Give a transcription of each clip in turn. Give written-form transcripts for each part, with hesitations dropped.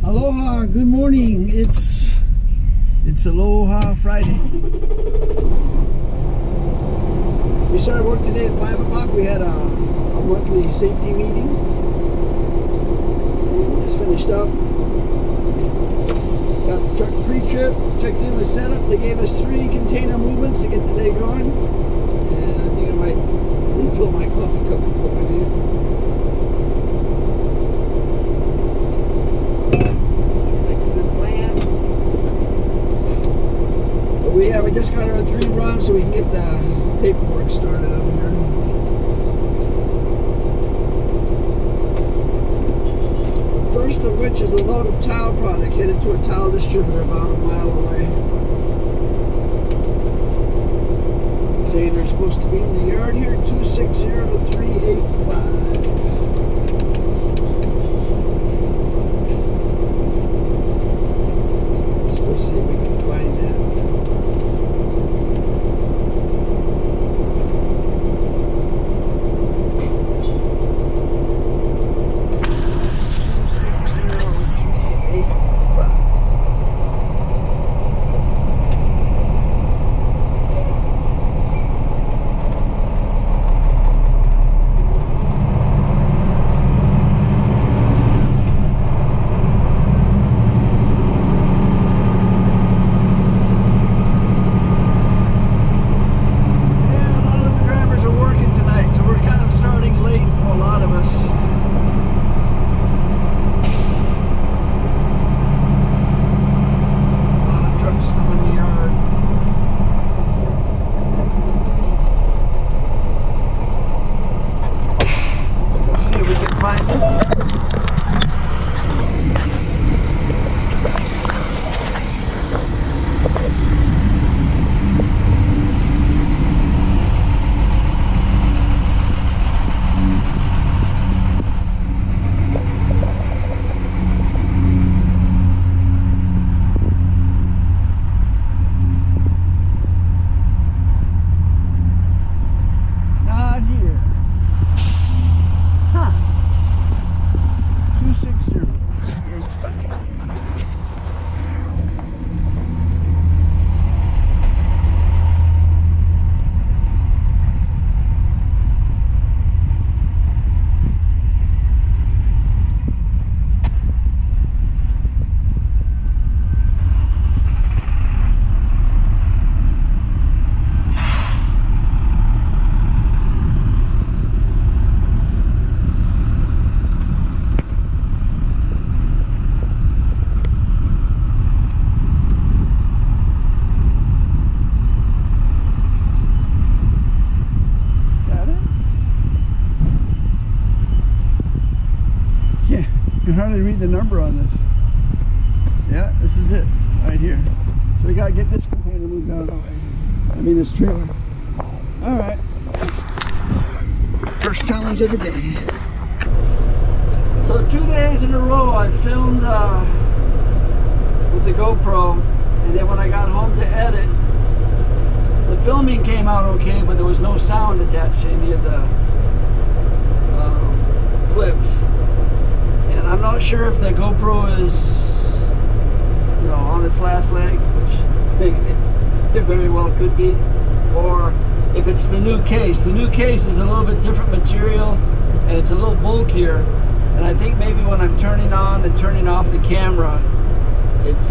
Aloha, good morning. It's Aloha Friday. We started work today at 5 o'clock. We had a monthly safety meeting. And we just finished up. Got the truck pre-trip, checked in with setup. They gave us 3 container movements to get the day going. And I think I might refill my coffee cup before we leave. We just got our 3 runs so we can get the paperwork started up here. The first of which is a load of towel product headed to a towel distributor about a mile away. Saying they're supposed to be in the yard here, 260385. Let's see if we can find that. You can hardly read the number on this. Yeah, this is it right here. So we gotta get this container moved out of the way. I mean this trailer. All right. First challenge of the day. So 2 days in a row I filmed with the GoPro, and then when I got home to edit, the filming came out okay, but there was no sound attached to any of the clips. And I'm not sure if the GoPro is, you know, on its last leg, which it very well could be, or if it's the new case. The new case is a little bit different material, and it's a little bulkier. And I think maybe when I'm turning on and turning off the camera, it's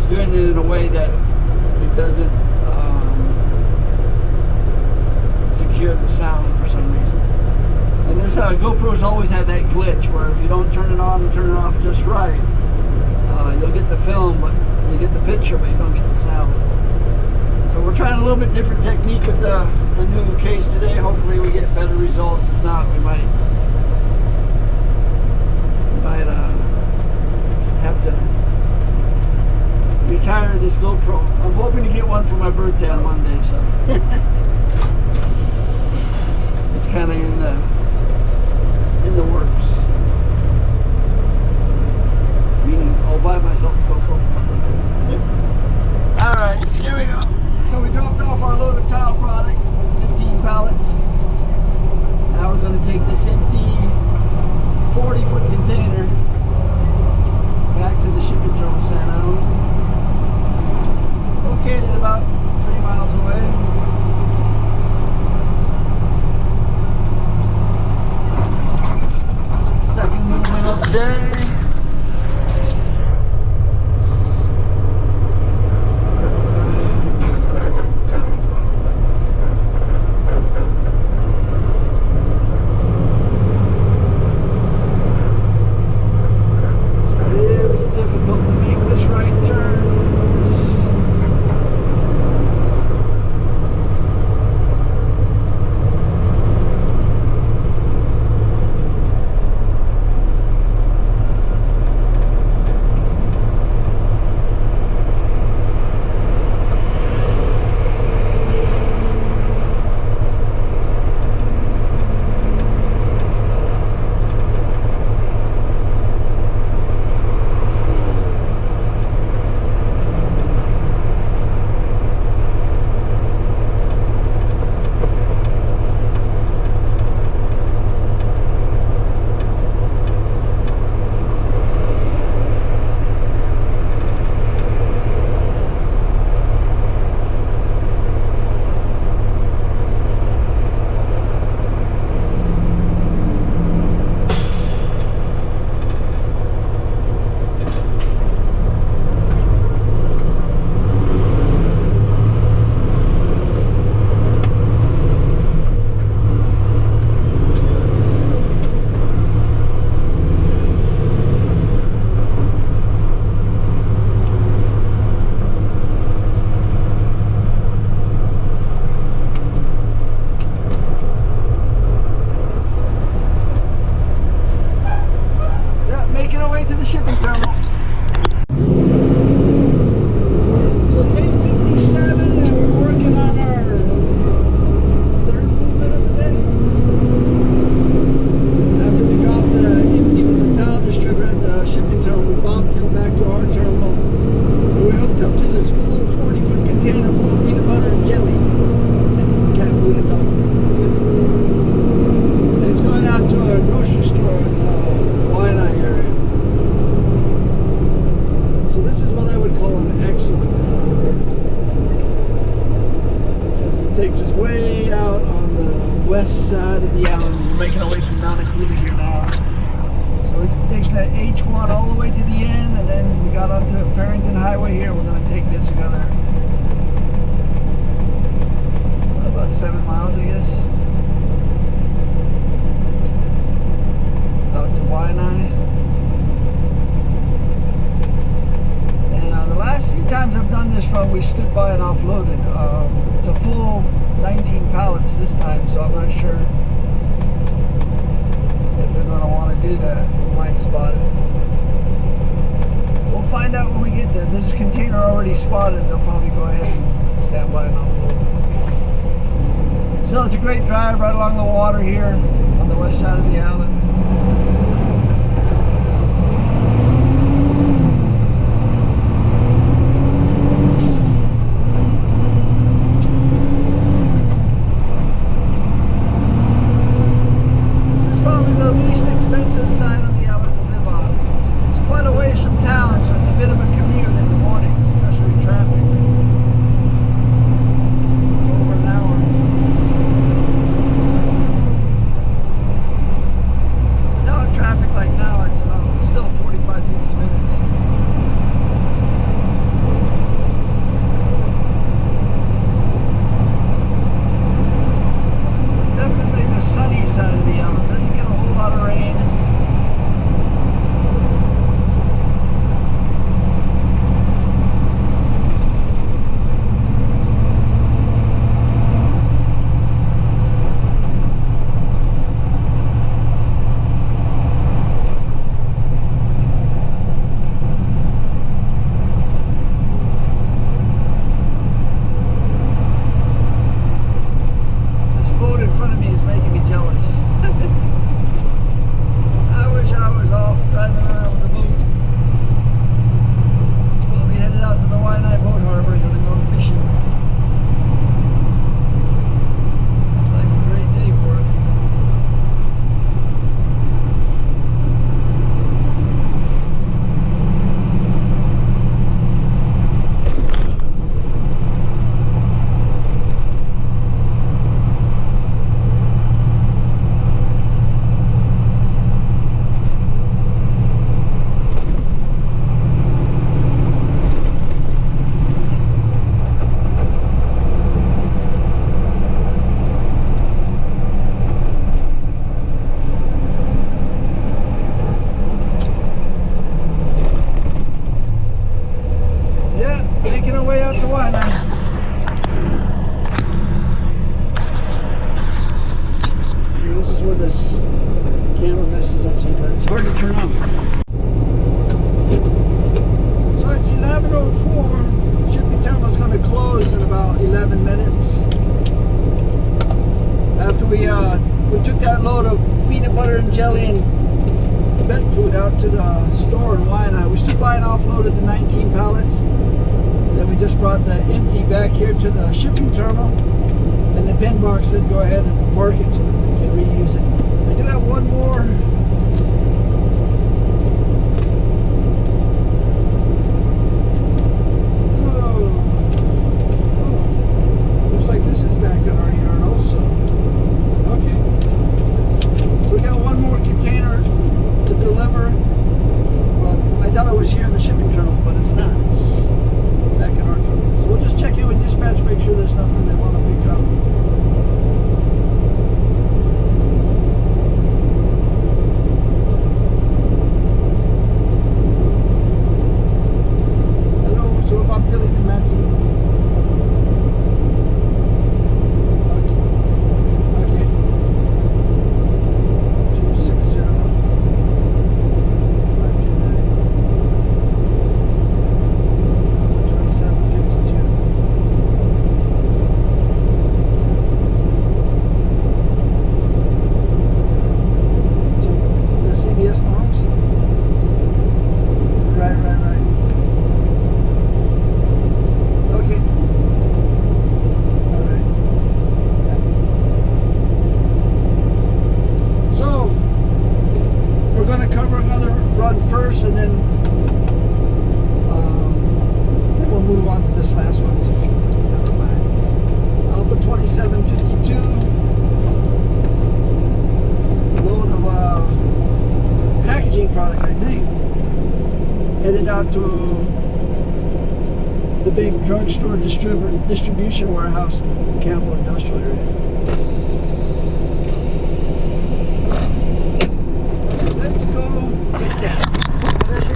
doing it in a way that it doesn't secure the sound for some reason. And this GoPro's always had that glitch where if you don't turn it on and turn it off just right, you'll get the film, but you get the picture, but you don't get the sound. So we're trying a little bit different technique with the new case today. Hopefully we get better results. If not, we might have to retire this GoPro. I'm hoping to get one for my birthday on Monday, so it's kind of in the works. Meaning I'll buy myself a GoPro for my birthday. Alright, here we go. So we dropped off our load of tile product, 15 pallets. Now we're going to take this empty 40-foot container back to the shipping terminal, San Allen. Located about 3 miles away. Second movement of the day. West side of the island. We're making our way from Mount Akuta here now. So we take that H1 all the way to the end, and then we got onto Farrington Highway here. We're going to take this another about 7 miles, I guess, out to Waianae. And the last few times I've done this run, we stood by and offloaded. It's a full 19 pallets this time, so I'm not sure if they're going to want to do that. We might spot it. We'll find out when we get there. There's a container already spotted. They'll probably go ahead and stand by and offload. So it's a great drive right along the water here on the west side of the island. Camera messes up sometimes. It's hard to turn on. So it's 11:04. Shipping terminal is going to close in about 11 minutes. After we took that load of peanut butter and jelly and pet food out to the store in Waianae. We stood by and offloaded the 19 pallets. Then we just brought the empty back here to the shipping terminal. And the pin box said go ahead and park it so that they can reuse it. I do have one more. Looks like this is back in our yard also. Okay. So we got one more container to deliver. Well, I thought it was here in the shipping terminal, but it's not. It's back in our terminal. So we'll just check in with dispatch, make sure there's nothing they want to pick up. And then we'll move on to this last one. So never mind. Alpha 2752. A load of packaging product, I think. Headed out to the big drugstore distribution warehouse in Campbell Industrial area. Let's go get that.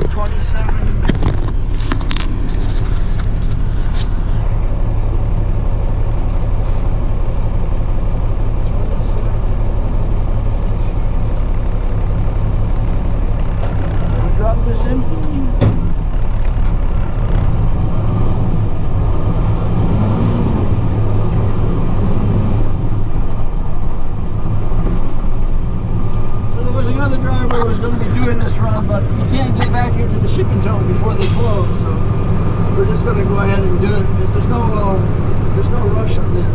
27. So we drop this empty. Another driver was going to be doing this run, but he can't get back here to the shipping terminal before they close, so we're just going to go ahead and do it because there's no rush on this.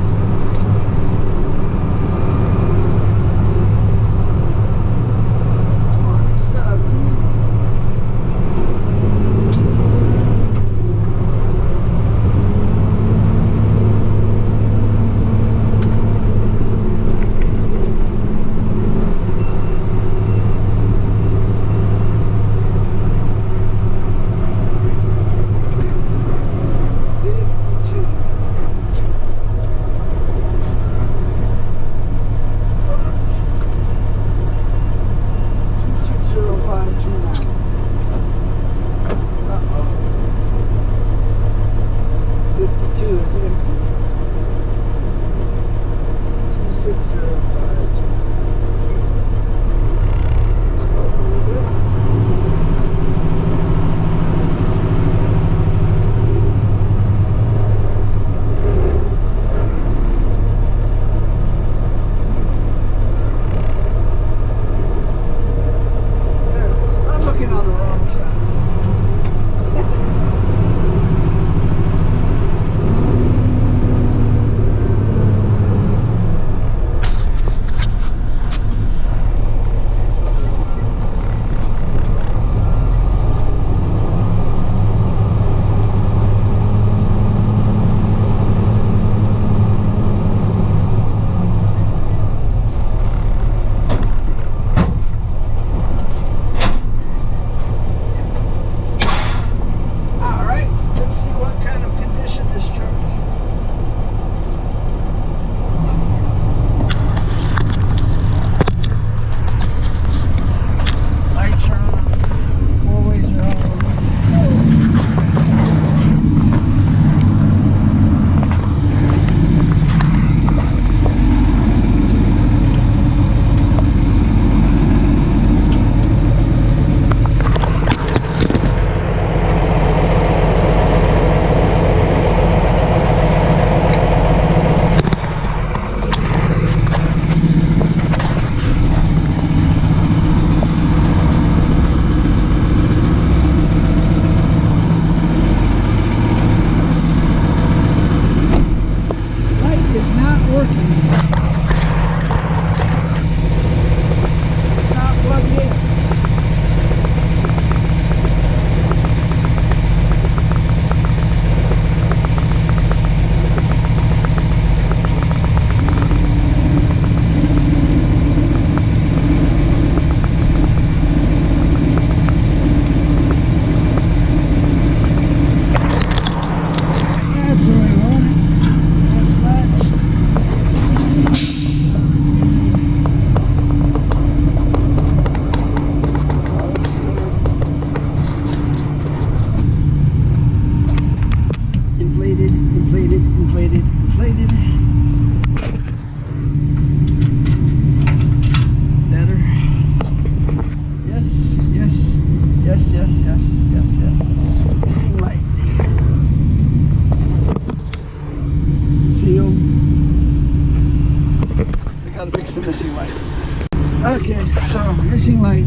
Okay, so missing light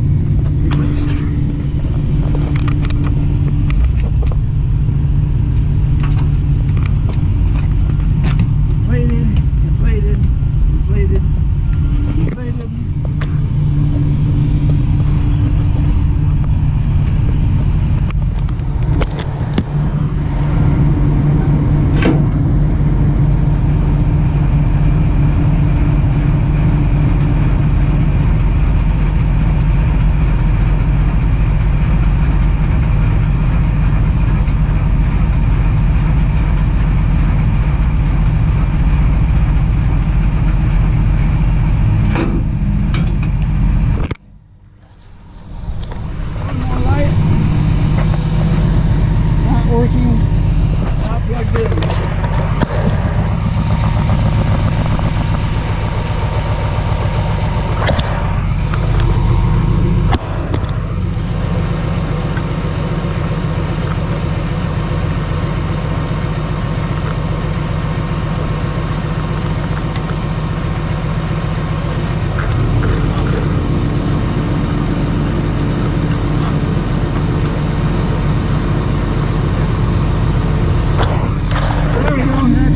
replaced. Inflated, inflated, inflated, inflated. Working, not plugged in.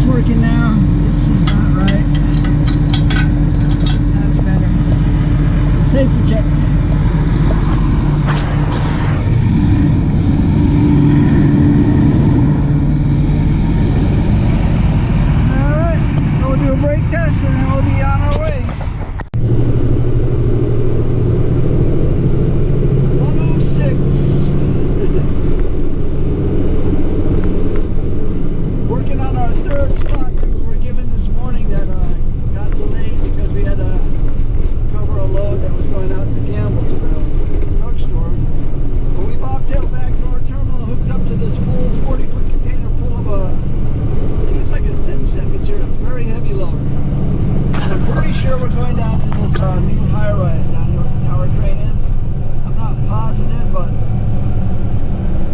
Working now. This is not right. That's better. Safety check. Alright, so we'll do a brake test and then we'll be on our way. 106. Working on our third spot that we were given this morning that got delayed because we had to cover a load that was going out to Gamble to the drugstore. But we bobtailed back to our terminal, hooked up to this full 40-foot container full of I think it's like a thin set material, very heavy load. And I'm pretty sure we're going down to this new high-rise down here where the tower crane is. I'm not positive, but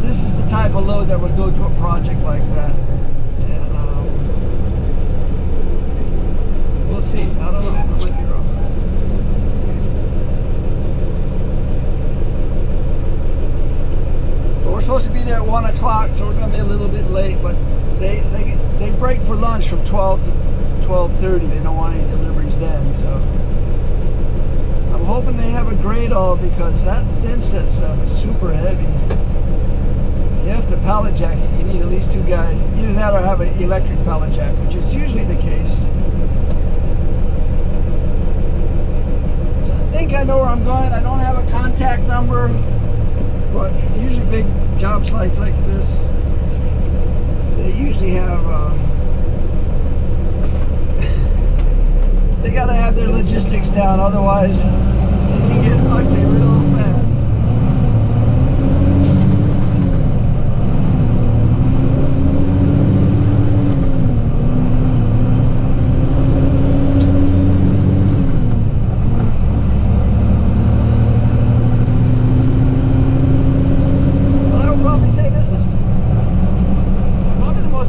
this is the type of load that would go to a project like that. We'll see. I don't know. I might be wrong. But we're supposed to be there at 1 o'clock, so we're going to be a little bit late. But they break for lunch from 12 to 12:30. They don't want any deliveries then. So I'm hoping they have a grade all because that thin set stuff is super heavy. If you have to pallet jack it, you need at least 2 guys. Either that or have an electric pallet jack, which is usually the case. I think I know where I'm going. I don't have a contact number, but usually big job sites like this, they usually have they gotta have their logistics down, otherwise it can get ugly real fast.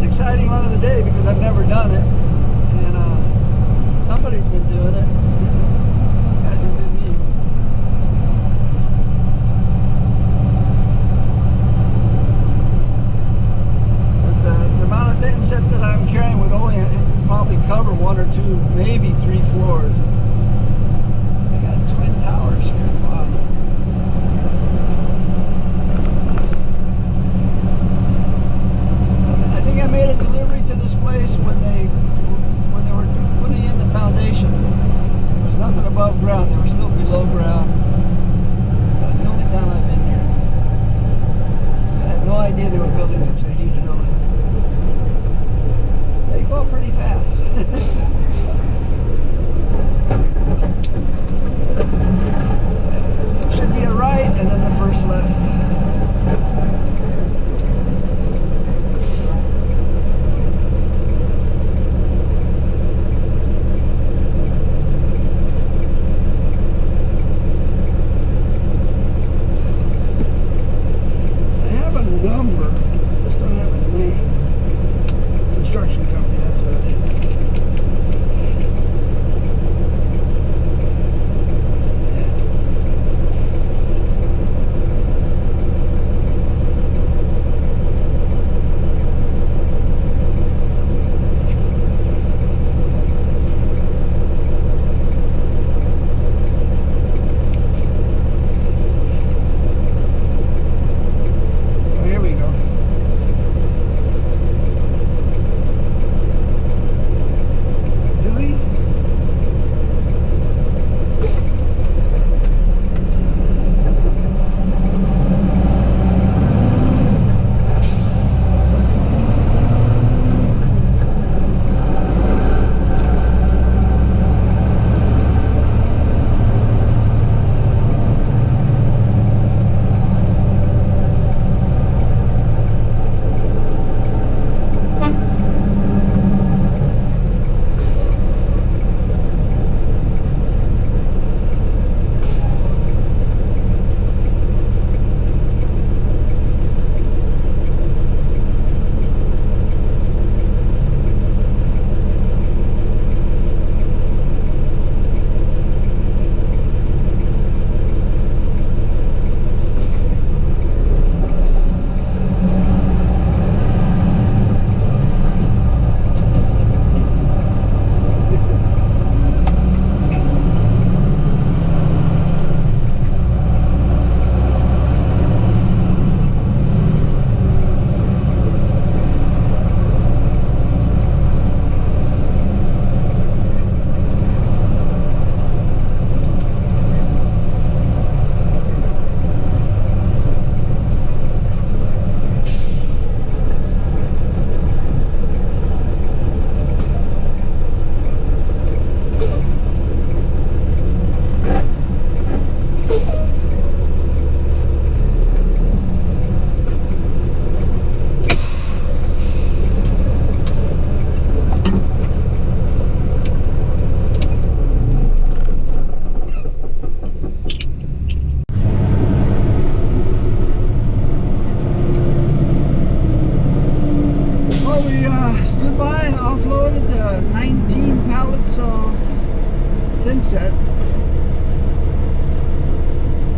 Exciting run of the day because I've never done it, and somebody's been doing it. Hasn't been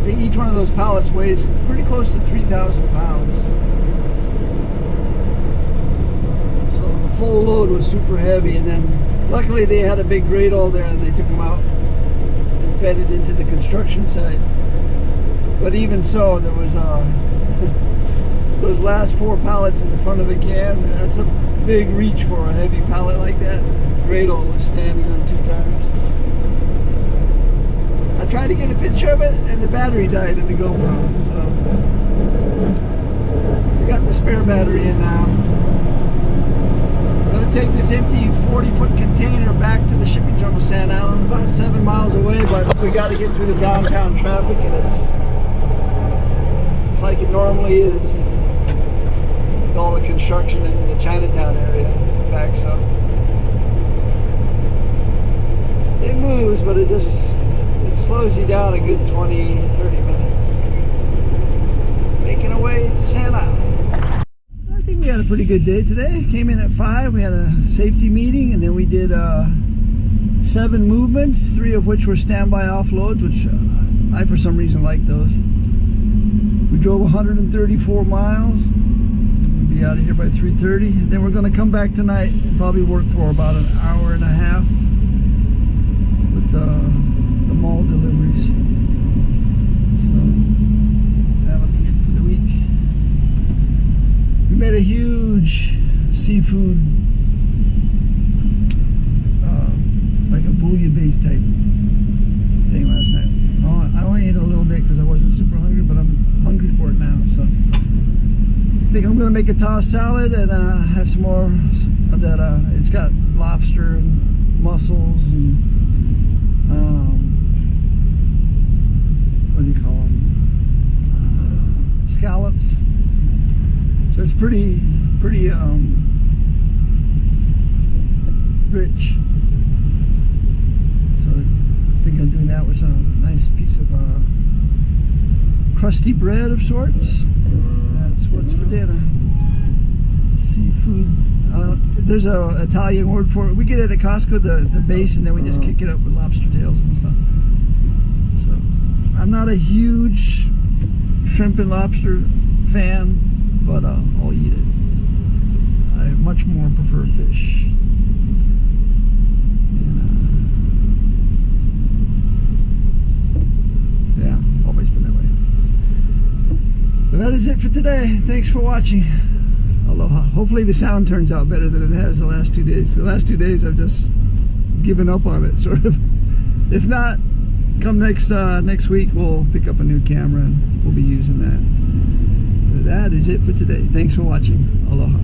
Each one of those pallets weighs pretty close to 3,000 pounds. So the full load was super heavy, and then luckily they had a big Gradle there and they took them out and fed it into the construction site. But even so, there was those last 4 pallets in the front of the can. That's a big reach for a heavy pallet like that. The Gradle was standing on 2 tires. I tried to get a picture of it, and the battery died in the GoPro. So we got the spare battery in now. I'm gonna take this empty 40-foot container back to the shipping terminal, Sand Island, about 7 miles away. But we got to get through the downtown traffic, and it's like it normally is. With all the construction in the Chinatown area backs up. It moves, but it slows you down a good 20, 30 minutes. Making our way to Sand Island. I think we had a pretty good day today. Came in at 5. We had a safety meeting, and then we did 7 movements, 3 of which were standby offloads, which I for some reason like those. We drove 134 miles. We'll be out of here by 3:30. Then we're going to come back tonight and probably work for about an hour and a half with the mall deliveries. So that'll be it for the week. We made a huge seafood, like a bouillabaisse type thing last night. I only ate a little bit because I wasn't super hungry, but I'm hungry for it now. So I think I'm going to make a tossed salad and have some more of that. It's got lobster and mussels and what do you call them? Scallops. So it's pretty rich. So I think I'm doing that with some nice piece of crusty bread of sorts. That's what's for dinner. Seafood. There's an Italian word for it. We get it at Costco, the base, and then we just kick it up with lobster tails and stuff. So I'm not a huge shrimp and lobster fan, but I'll eat it. I much more prefer fish. Yeah, always been that way. But that is it for today. Thanks for watching. Aloha. Hopefully the sound turns out better than it has the last 2 days. The last 2 days I've just given up on it, sort of. If not, come next week we'll pick up a new camera and we'll be using that. But that is it for today. Thanks for watching. Aloha.